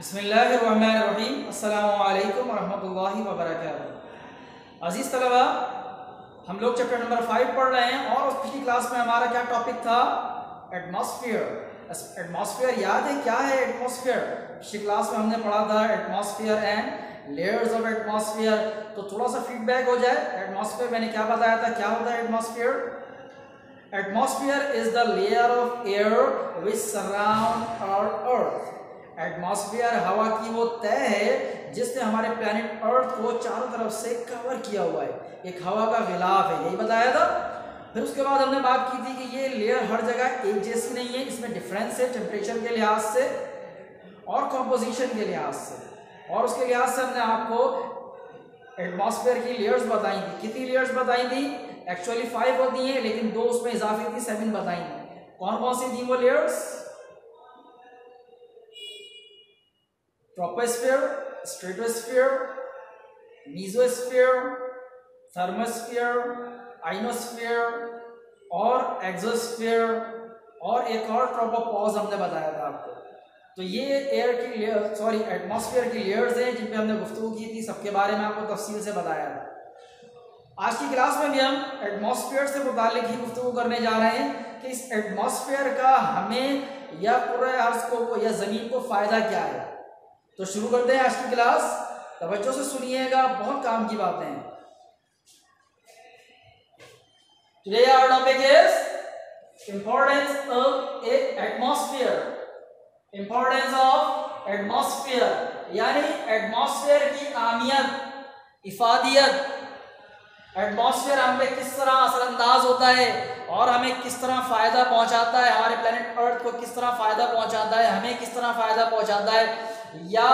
बिस्मिल्लाहिर्रहमानिर्रहीम। अस्सलामु अलैकुम वरहमतुल्लाहि वबरकातुहू। अजीज़ तलबा, हम लोग चैप्टर नंबर 5 पढ़ रहे हैं और उस पिछली क्लास में हमारा क्या टॉपिक था? एटमॉस्फेयर। एटमॉस्फेयर याद है क्या है एटमॉस्फेयर? पिछली क्लास में हमने पढ़ा था atmosphere and layers of atmosphere. तो थोड़ा सा फीडबैक हो जाए। एटमॉस्फेयर मैंने क्या बताया था, क्या होता है atmosphere? Atmosphere is the layer of air which surround our earth. Atmosphere हवा की वो तह है जिसने हमारे प्लैनेट अर्थ को चारों तरफ से कवर किया हुआ है। एक हवा का गिलाफ है, यही बताया था। फिर उसके बाद हमने बात की थी कि ये लेयर हर जगह एक जैसी नहीं है, इसमें डिफरेंस है टेम्परेचर के लिहाज से और कॉम्पोजिशन के लिहाज से। और उसके लिहाज से हमने आपको एटमॉस्फेयर की लेयर्स बताई थी। कितनी लेयर्स बताई थी? एक्चुअली 5 होती हैं, लेकिन 2 उसमें इजाफी थी, 7 बताई थी। कौन कौन सी थी वो layers? Troposphere, stratosphere, mesosphere, thermosphere, ionosphere और एक्सोस्फीयर, और एक और ट्रोपोपॉज हमने बताया था आपको। तो ये एयर की लेयर एटमॉस्फेयर की लेयर्स हैं जिन पे हमने गुफ्तगू की थी, सबके बारे में आपको तफसील से बताया था। आज की क्लास में भी हम एटमॉस्फेयर से मुताल्लिक ही गुफ्तगू करने जा रहे हैं कि इस एटमॉस्फेयर का हमें या पूरे अर्थ को या ज़मीन को फ़ायदा क्या है। तो शुरू करते हैं आज की क्लास। तवज्जो से सुनिएगा, बहुत काम की बातें हैं। Today our topic is importance of atmosphere. Importance of atmosphere यानी एटमॉस्फेयर की अहमियत, इफादियत। एटमॉस्फेयर हम पे किस तरह असरअंदाज होता है और हमें किस तरह फ़ायदा पहुंचाता है, हमारे प्लेनेट अर्थ को किस तरह फ़ायदा पहुंचाता है, हमें किस तरह फ़ायदा पहुंचाता है, या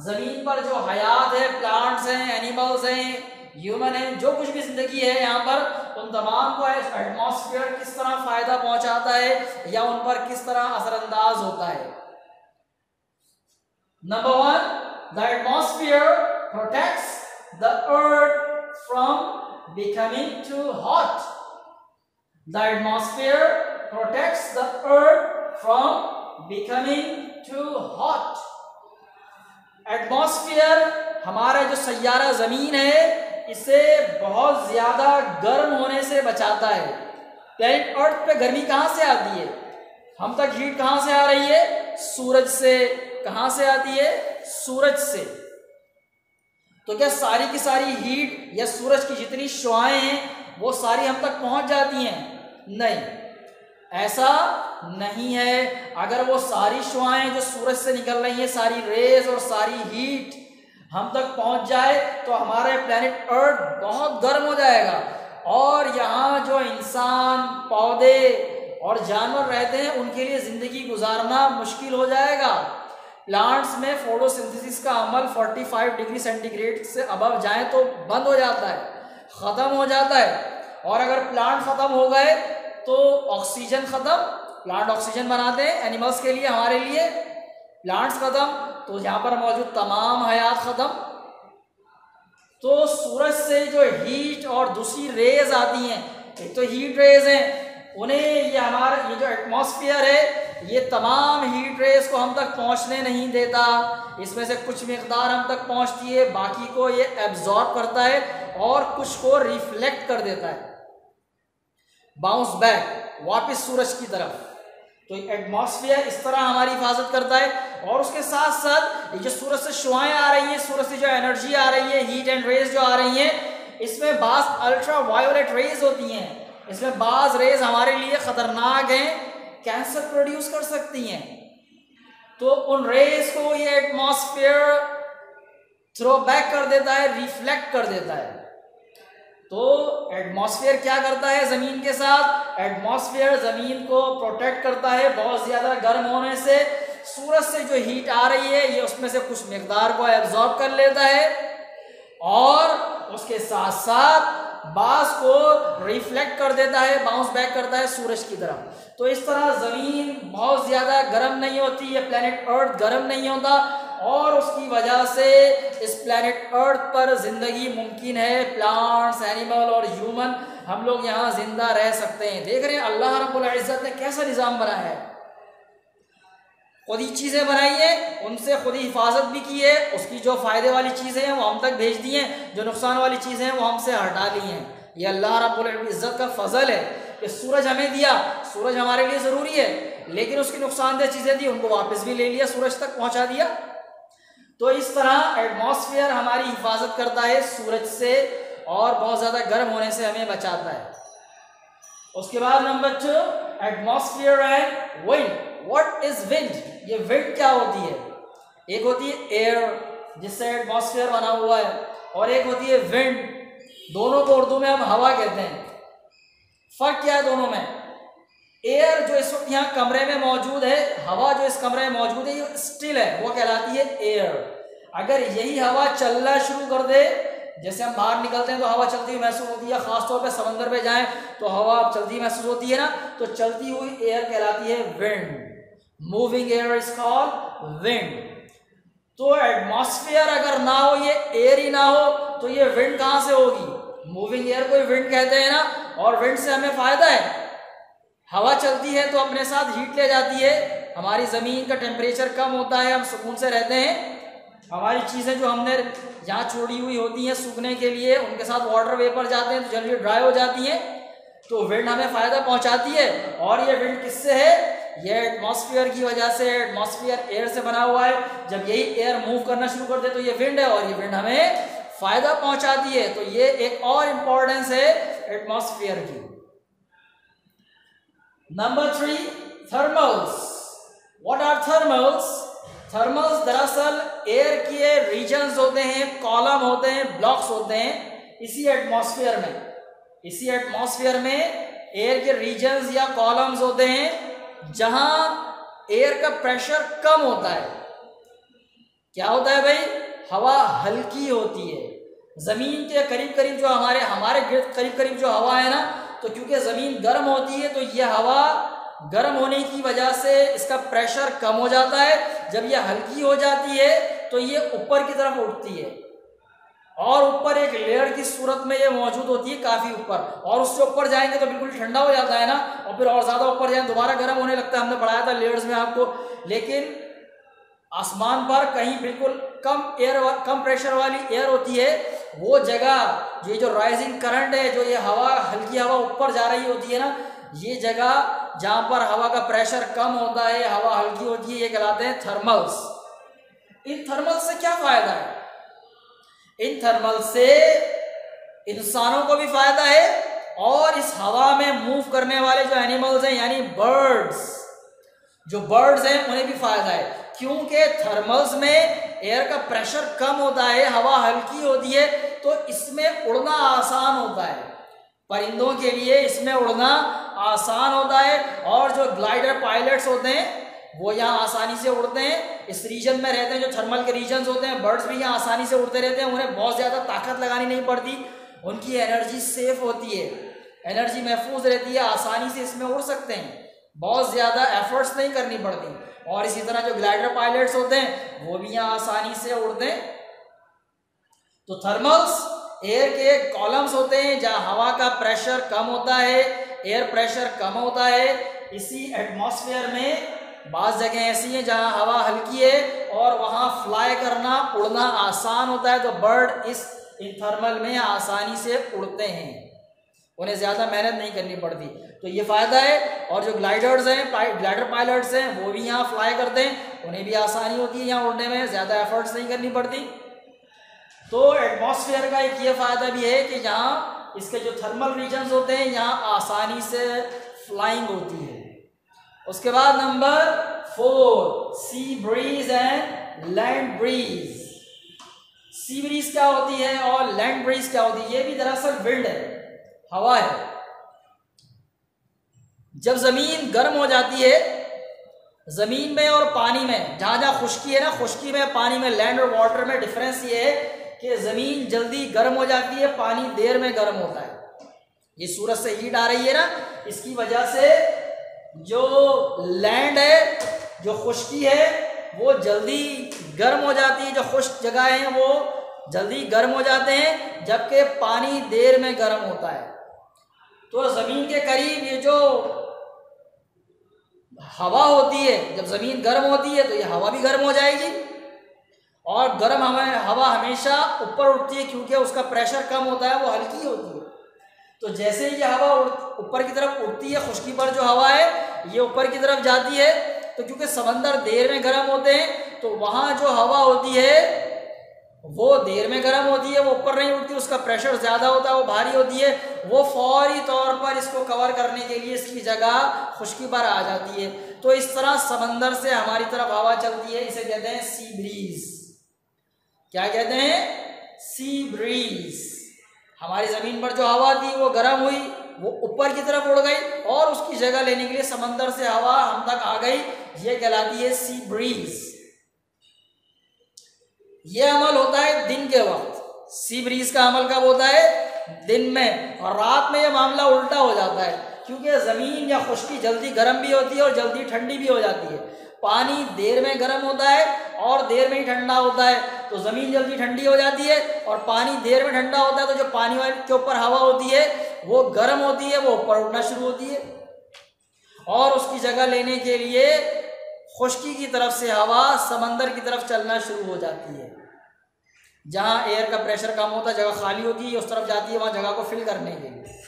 ज़मीन पर जो हयात है, प्लांट्स हैं, एनिमल्स हैं, ह्यूमन हैं, जो कुछ भी ज़िंदगी है यहाँ पर, उन तमाम को एटमॉस्फेयर किस तरह फ़ायदा पहुंचाता है या उन पर किस तरह असरअंदाज होता है। Number 1, the atmosphere protects the earth from becoming too hot. The atmosphere protects the earth from becoming too hot. Atmosphere हमारा जो सैयारा जमीन है इसे बहुत ज्यादा गर्म होने से बचाता है। प्लैनेट अर्थ पे गर्मी कहां से आती है? हम तक हीट कहां से आ रही है? सूरज से। कहां से आती है? सूरज से। तो क्या सारी की सारी हीट या सूरज की जितनी शुआएं हैं वो सारी हम तक पहुंच जाती हैं? नहीं, ऐसा नहीं है। अगर वो सारी शुआएं जो सूरज से निकल रही हैं, सारी रेज और सारी हीट हम तक पहुंच जाए तो हमारा प्लैनेट अर्थ बहुत गर्म हो जाएगा और यहाँ जो इंसान, पौधे और जानवर रहते हैं उनके लिए जिंदगी गुजारना मुश्किल हो जाएगा। प्लांट्स में फोटोसिंथेसिस का अमल 45 डिग्री सेंटीग्रेड से अबव जाए तो बंद हो जाता है, ख़त्म हो जाता है। और अगर प्लांट ख़त्म हो गए तो ऑक्सीजन ख़त्म। प्लांट ऑक्सीजन बनाते हैं एनिमल्स के लिए, हमारे लिए। प्लांट्स ख़त्म तो यहाँ पर मौजूद तमाम हयात ख़त्म। तो सूरज से जो हीट और दूसरी रेज आती हैं, एक तो हीट रेज हैं, उन्हें ये हमारा ये जो एटमॉस्फेयर है ये तमाम हीट रेज को हम तक पहुंचने नहीं देता। इसमें से कुछ मिकदार हम तक पहुंचती है, बाकी को ये एब्जॉर्ब करता है और कुछ को रिफ्लेक्ट कर देता है, बाउंस बैक वापस सूरज की तरफ। तो एटमॉस्फेयर इस तरह हमारी हिफाजत करता है। और उसके साथ साथ ये जो सूरज से शुआएं आ रही हैं, सूरज से जो एनर्जी आ रही है, हीट एंड रेज जो आ रही हैं, इसमें बाज अल्ट्रा वायोलेट रेज होती हैं। इसमें बाज रेज हमारे लिए खतरनाक हैं, कैंसर प्रोड्यूस कर सकती हैं। तो उन रेज को ये एटमॉस्फेयर थ्रो बैक कर देता है, रिफ्लेक्ट कर देता है। तो एटमॉस्फेयर क्या करता है जमीन के साथ? एटमॉस्फेयर जमीन को प्रोटेक्ट करता है बहुत ज्यादा गर्म होने से। सूरज से जो हीट आ रही है ये उसमें से कुछ मिकदार को एब्जॉर्ब कर लेता है और उसके साथ साथ बास को रिफ्लेक्ट कर देता है, बाउंस बैक करता है सूरज की तरफ। तो इस तरह ज़मीन बहुत ज़्यादा गर्म नहीं होती है, प्लैनेट अर्थ गर्म नहीं होता और उसकी वजह से इस प्लैनेट अर्थ पर ज़िंदगी मुमकिन है। प्लांट्स, एनिमल और ह्यूमन, हम लोग यहाँ जिंदा रह सकते हैं। देख रहे हैं अल्लाह रब्बुल इज़्ज़त ने कैसा निज़ाम बनाया है। खुद ही चीज़ें बनाई हैं, उनसे खुद ही हिफाजत भी की है, उसकी जो फ़ायदे वाली चीज़ें हैं वो हम तक भेज दी हैं, जो नुकसान वाली चीज़ें हैं वो हमसे हटा ली हैं। ये अल्लाह रब्बुल इज़्ज़त का फ़ज़ल है कि सूरज हमें दिया, सूरज हमारे लिए ज़रूरी है, लेकिन उसकी नुकसानदेह चीज़ें दी, उनको वापस भी ले लिया, सूरज तक पहुँचा दिया। तो इस तरह एटमॉस्फेयर हमारी हिफाजत करता है सूरज से और बहुत ज़्यादा गर्म होने से हमें बचाता है। उसके बाद number 2, atmosphere and wind. What is wind? ये विंड क्या होती है? एक होती है एयर जिससे एटमॉस्फेयर बना हुआ है, और एक होती है विंड, दोनों को उर्दू में हम हवा कहते हैं। फर्क क्या है दोनों में? एयर जो इस वक्त यहाँ कमरे में मौजूद है, हवा जो इस कमरे में मौजूद है, ये स्टिल है, वो कहलाती है एयर। अगर यही हवा चलना शुरू कर दे, जैसे हम बाहर निकलते हैं तो हवा चलती हुई महसूस होती है, खासतौर पे समंदर पे जाएं तो हवा चलती महसूस होती है ना, तो चलती हुई एयर कहलाती है wind. Moving air is called wind. तो एटमॉस्फेयर अगर ना हो, ये एयर ही ना हो, तो ये विंड कहां से होगी? मूविंग एयर को विंड कहते हैं ना, और विंड से हमें फायदा है। हवा चलती है तो अपने साथ हीट ले जाती है, हमारी ज़मीन का टेम्परेचर कम होता है, हम सुकून से रहते हैं। हमारी चीज़ें जो हमने यहाँ छोड़ी हुई होती हैं सूखने के लिए, उनके साथ वाटर वेपर जाते हैं तो जल्दी ड्राई हो जाती हैं। तो विंड हमें फ़ायदा पहुँचाती है, और ये विंड किससे है? ये एटमॉस्फेयर की वजह से। एटमॉस्फेयर एयर से बना हुआ है, जब यही एयर मूव करना शुरू कर दे तो ये विंड है, और ये विंड हमें फ़ायदा पहुँचाती है। तो ये एक और इम्पोर्टेंस है एटमॉस्फेयर की। Number 3, thermals. What are thermals? Thermals दरअसल एयर के रीजन्स होते हैं, कॉलम होते हैं, ब्लॉक्स होते हैं इसी एटमॉस्फेयर में। इसी एटमॉस्फेयर में एयर के रीजन्स या कॉलम्स होते हैं जहां एयर का प्रेशर कम होता है। क्या होता है भाई? हवा हल्की होती है। जमीन के करीब करीब जो हमारे करीब करीब जो हवा है ना, तो क्योंकि ज़मीन गर्म होती है तो यह हवा गर्म होने की वजह से इसका प्रेशर कम हो जाता है। जब यह हल्की हो जाती है तो ये ऊपर की तरफ उठती है, और ऊपर एक लेयर की सूरत में ये मौजूद होती है काफ़ी ऊपर, और उससे ऊपर जाएंगे तो बिल्कुल ठंडा हो जाता है ना, और फिर और ज़्यादा ऊपर जाए दोबारा गर्म होने लगता है। हमने पढ़ाया था लेयर्स में आपको। लेकिन आसमान पर कहीं बिल्कुल कम प्रेशर वाली एयर होती है, वो जगह ये जो राइजिंग करंट है, जो ये हवा हल्की हवा ऊपर जा रही होती है ना, ये जगह जहां पर हवा का प्रेशर कम होता है, हवा हल्की होती है, ये कहलाते हैं थर्मल्स। इन थर्मल्स से क्या फायदा है? इन थर्मल से इंसानों को भी फायदा है, और इस हवा में मूव करने वाले जो एनिमल्स हैं यानी बर्ड्स हैं उन्हें भी फायदा है, क्योंकि थर्मल्स में एयर का प्रेशर कम होता है, हवा हल्की होती है, तो इसमें उड़ना आसान होता है। परिंदों के लिए इसमें उड़ना आसान होता है, और जो ग्लाइडर पायलट्स होते हैं वो यहाँ आसानी से उड़ते हैं, इस रीजन में रहते हैं जो थर्मल के रीजन्स होते हैं। बर्ड्स भी यहाँ आसानी से उड़ते रहते हैं, उन्हें बहुत ज़्यादा ताकत लगानी नहीं पड़ती, उनकी एनर्जी सेफ होती है, एनर्जी महफूज रहती है, आसानी से इसमें उड़ सकते हैं, बहुत ज़्यादा एफर्ट्स नहीं करनी पड़ती। और इसी तरह जो ग्लाइडर पायलट्स होते हैं वो भी यहाँ आसानी से उड़ते हैं। तो थर्मल्स एयर के कॉलम्स होते हैं जहाँ हवा का प्रेशर कम होता है, एयर प्रेशर कम होता है। इसी एटमॉस्फेयर में बाज़ जगह ऐसी हैं जहाँ हवा हल्की है और वहाँ फ्लाई करना, उड़ना आसान होता है, तो बर्ड इन थर्मल में आसानी से उड़ते हैं, उन्हें ज़्यादा मेहनत नहीं करनी पड़ती। तो ये फ़ायदा है। और जो ग्लाइडर्स हैं, ग्लाइडर पायलट्स हैं, वो भी यहाँ फ्लाई करते हैं, उन्हें भी आसानी होती है यहाँ उड़ने में, ज़्यादा एफर्ट्स नहीं करनी पड़ती। तो एटमॉस्फेयर का एक ये फ़ायदा भी है कि यहाँ इसके जो थर्मल रीजन्स होते हैं यहाँ आसानी से फ्लाइंग होती है। उसके बाद number 4, sea breeze and land breeze. Sea breeze क्या होती है और लैंड ब्रीज क्या होती है? ये भी दरअसल विंड है, हवा है। जब जमीन गर्म हो जाती है, जमीन में और पानी में, जहां जहां खुश्की है ना, खुश्की में पानी में, लैंड और वाटर में डिफरेंस ये है कि जमीन जल्दी गर्म हो जाती है, पानी देर में गर्म होता है। ये सूरज से हीट आ रही है ना, इसकी वजह से जो लैंड है, जो खुश्की है, वो जल्दी गर्म हो जाती है, जो खुश्क जगह है वो जल्दी गर्म हो जाते हैं, जबकि पानी देर में गर्म होता है। तो ज़मीन के करीब ये जो हवा होती है, जब ज़मीन गर्म होती है तो ये हवा भी गर्म हो जाएगी, और गर्म हवा हमेशा ऊपर उठती है क्योंकि उसका प्रेशर कम होता है, वो हल्की होती है। तो जैसे ही ये हवा ऊपर की तरफ उठती है, खुश्की पर जो हवा है ये ऊपर की तरफ जाती है, तो क्योंकि समंदर देर में गर्म होते हैं तो वहाँ जो हवा होती है वो देर में गर्म होती है, वो ऊपर नहीं उठती, उसका प्रेशर ज़्यादा होता है, वो भारी होती है, वो फौरी तौर पर इसको कवर करने के लिए इसकी जगह खुश्की पर आ जाती है। तो इस तरह समंदर से हमारी तरफ हवा चलती है, इसे कहते हैं सी ब्रीज। क्या कहते हैं? Sea breeze. हमारी ज़मीन पर जो हवा थी वो गर्म हुई, वो ऊपर की तरफ उड़ गई और उसकी जगह लेने के लिए समंदर से हवा हम तक आ गई, ये कहलाती है सी ब्रीज। ये अमल होता है दिन के वक्त। सी ब्रीज का अमल कब होता है? दिन में। और रात में ये मामला उल्टा हो जाता है क्योंकि ज़मीन या खुश्की जल्दी गर्म भी होती है और जल्दी ठंडी भी हो जाती है। पानी देर में गर्म होता है और देर में ही ठंडा होता है, तो ज़मीन जल्दी ठंडी हो जाती है, और पानी देर में ठंडा होता है तो जो पानी के ऊपर हवा होती है वो गर्म होती है, वो ऊपर उठना शुरू होती है, और उसकी जगह लेने के लिए खुश्की की तरफ से हवा समंदर की तरफ चलना शुरू हो जाती है। जहाँ एयर का प्रेशर कम होता है, जगह खाली होती है, उस तरफ जाती है वहाँ जगह को फिल करने के लिए,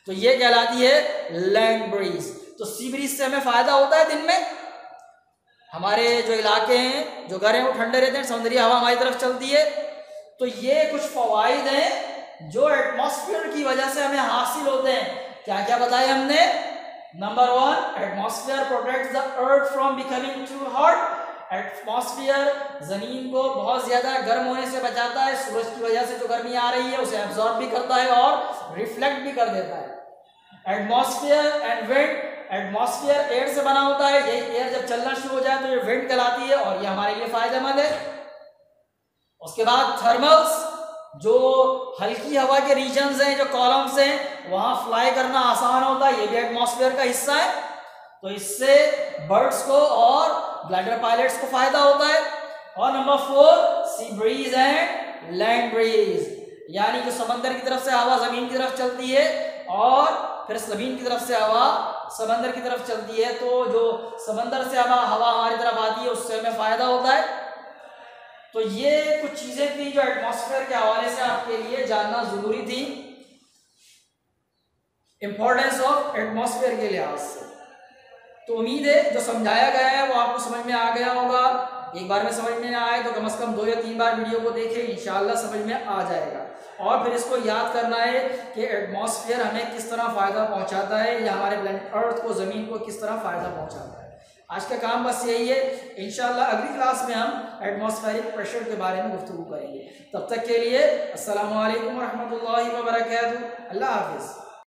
तो ये कहलाती है लैंड ब्रीज। तो सी ब्रीज से हमें फ़ायदा होता है दिन में। हमारे जो इलाके हैं, जो घर हैं, वो ठंडे रहते हैं, समुद्री हवा हमारी तरफ चलती है। तो ये कुछ फ़वाइद हैं जो एटमॉस्फेयर की वजह से हमें हासिल होते हैं। क्या क्या बताया हमने? Number 1, atmosphere protects the earth from becoming too hot. Atmosphere ज़मीन को बहुत ज़्यादा गर्म होने से बचाता है। सूरज की वजह से जो गर्मी आ रही है उसे एब्जॉर्ब भी करता है और रिफ्लेक्ट भी कर देता है। Atmosphere and wind, atmosphere air से बना होता है, यही एयर जब चलना शुरू हो जाए तो ये विंड कहलाती है और ये हमारे लिए फायदेमंद है। उसके बाद थर्मल्स, जो हल्की हवा के रीजन्स हैं, जो कॉलम्स हैं, वहाँ फ्लाई करना आसान होता है, ये भी एटमॉस्फेयर का हिस्सा है। तो इससे बर्ड्स को और ग्लाइडर पायलट्स को फायदा होता है। और number 4, sea breeze and land breeze, यानी जो समंदर की तरफ से हवा जमीन की तरफ चलती है और फिर जमीन की तरफ से हवा समंदर की तरफ चलती है, तो जो समंदर से हवा हमारी तरफ आती है उससे हमें फायदा होता है। तो ये कुछ चीजें थी जो एटमॉस्फेयर के हवाले से आपके लिए जानना जरूरी थी, इंपॉर्टेंस ऑफ एटमॉस्फेयर के लिहाज से। तो उम्मीद है जो समझाया गया है वो आपको समझ में आ गया होगा। एक बार में समझ में ना आए तो कम से कम 2 या 3 बार वीडियो को देखें, इंशाल्लाह समझ में आ जाएगा। और फिर इसको याद करना है कि एटमॉस्फेयर हमें किस तरह फ़ायदा पहुंचाता है या हमारे प्लैनेट अर्थ को, ज़मीन को किस तरह फ़ायदा पहुंचाता है। आज का काम बस यही है। इंशाल्लाह अगली क्लास में हम एटमॉस्फेरिक प्रेशर के बारे में गुफ्तगू करेंगे। तब तक के लिए अस्सलामु अलैकुम व रहमतुल्लाहि व बरकातहू। अल्लाह हाफिज़।